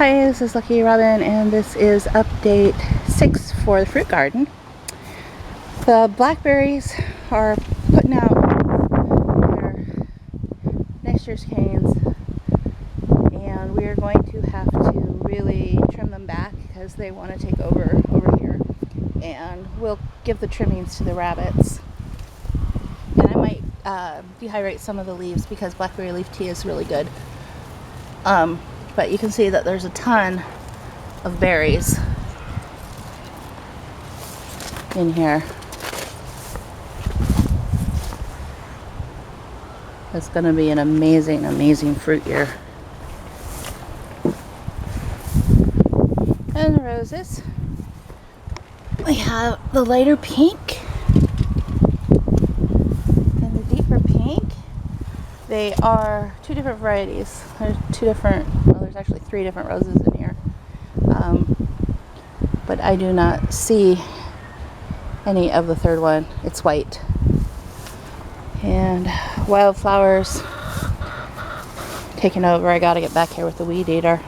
Hi, this is Lucky Robin, and this is update 6 for the fruit garden. The blackberries are putting out their next year's canes, and we are going to have to really trim them back because they want to take over here, and we'll give the trimmings to the rabbits. And I might dehydrate some of the leaves because blackberry leaf tea is really good. But you can see that there's a ton of berries in here. It's going to be an amazing, amazing fruit year. And the roses. We have the lighter pink and the deeper pink. They are two different varieties. There's there's actually 3 different roses in here. But I do not see any of the third one. It's white. And wildflowers taking over. I gotta get back here with the weed eater.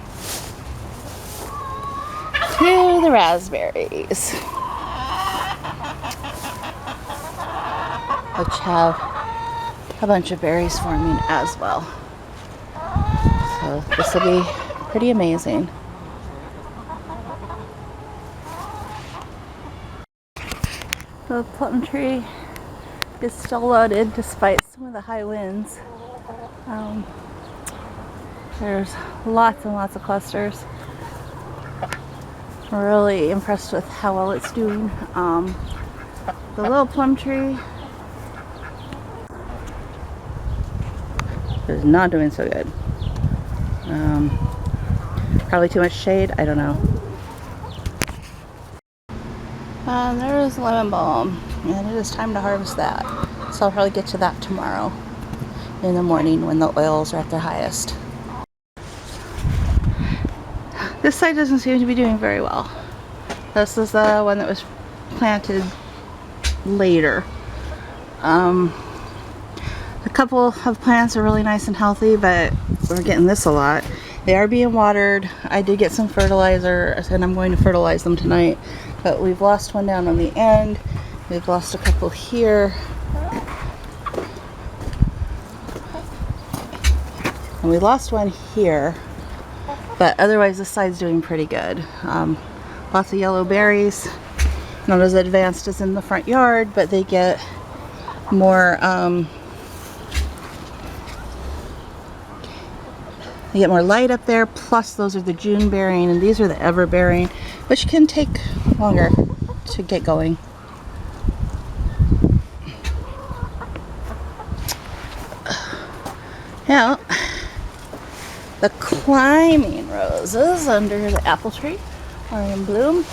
To the raspberries, which have a bunch of berries forming as well. So this will be pretty amazing. The plum tree is still loaded despite some of the high winds. There's lots and lots of clusters. I'm really impressed with how well it's doing. The little plum tree is not doing so good. Probably too much shade, I don't know. There's lemon balm, and it is time to harvest that. So I'll probably get to that tomorrow in the morning when the oils are at their highest. This side doesn't seem to be doing very well. This is the one that was planted later. A couple of plants are really nice and healthy, but we're getting this a lot. They are being watered. I did get some fertilizer, and I'm going to fertilize them tonight. But we've lost one down on the end. We've lost a couple here. And we lost one here. But otherwise, this side's doing pretty good. Lots of yellow berries. Not as advanced as in the front yard, but they get more light up there. Plus, those are the June bearing, and these are the ever bearing, which can take longer to get going. Now, the climbing roses under the apple tree are in bloom.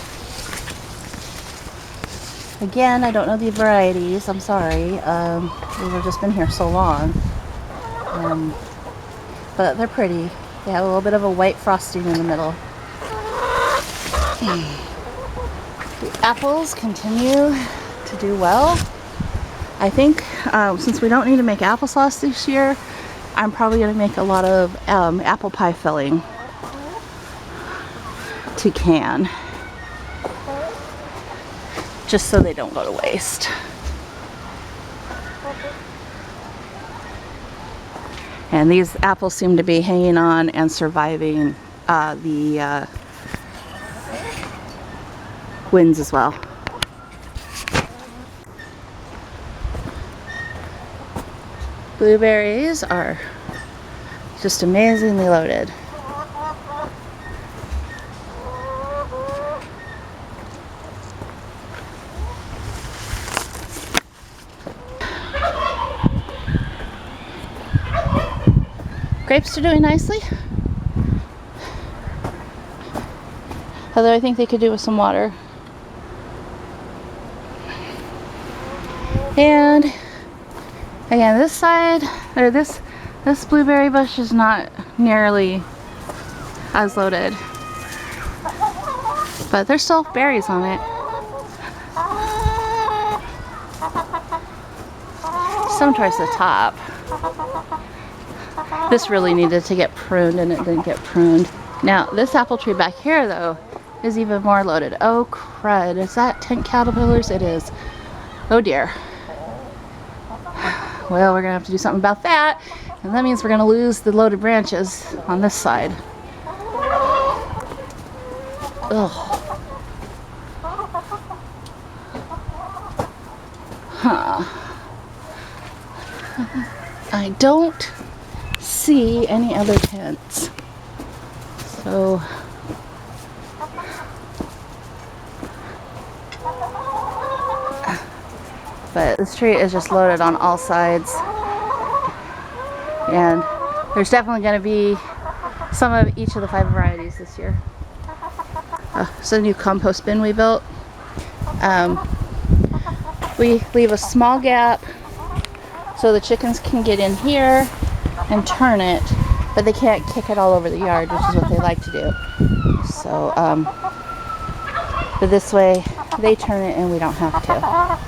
Again, I don't know the varieties. I'm sorry. They've just been here so long. But they're pretty. They have a little bit of a white frosting in the middle. The apples continue to do well. I think since we don't need to make applesauce this year, I'm probably going to make a lot of apple pie filling to can, just so they don't go to waste. And these apples seem to be hanging on and surviving the winds as well. Blueberries are just amazingly loaded. Grapes are doing nicely, although I think they could do with some water. And again, this side, or this blueberry bush is not nearly as loaded, but there's still berries on it. Some towards the top. This really needed to get pruned, and it didn't get pruned. Now, this apple tree back here, though, is even more loaded. Oh, crud. Is that tent caterpillars? It is. Oh, dear. Well, we're going to have to do something about that. And that means we're going to lose the loaded branches on this side. Ugh. Huh. I don't see any other tents. So but this tree is just loaded on all sides, and there's definitely going to be some of each of the 5 varieties this year. It's a new compost bin we built. We leave a small gap so the chickens can get in here and turn it, but they can't kick it all over the yard, which is what they like to do. So but this way they turn it and we don't have to.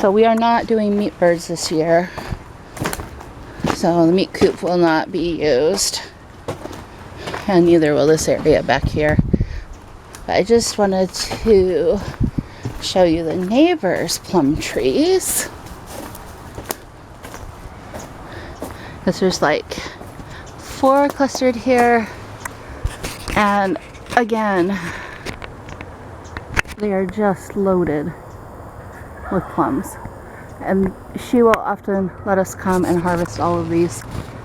So we are not doing meat birds this year, so the meat coop will not be used, and neither will this area back here. But I just wanted to show you the neighbors' plum trees, because there's like 4 clustered here, and again they are just loaded with plums. And she will often let us come and harvest all of these.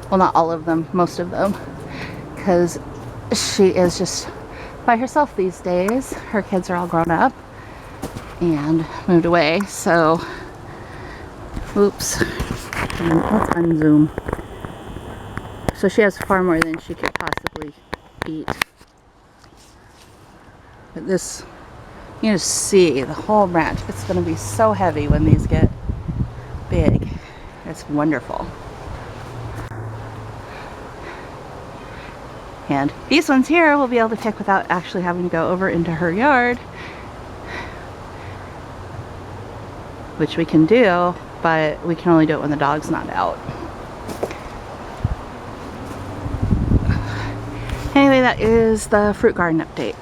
Well, not all of them, most of them, because she is just by herself these days. Her kids are all grown up and moved away, so oops, let's unzoom. So she has far more than she could possibly eat. But this, you just see the whole branch. It's going to be so heavy when these get big. It's wonderful. And these ones here we'll be able to pick without actually having to go over into her yard, which we can do, but we can only do it when the dog's not out. Anyway, that is the fruit garden update.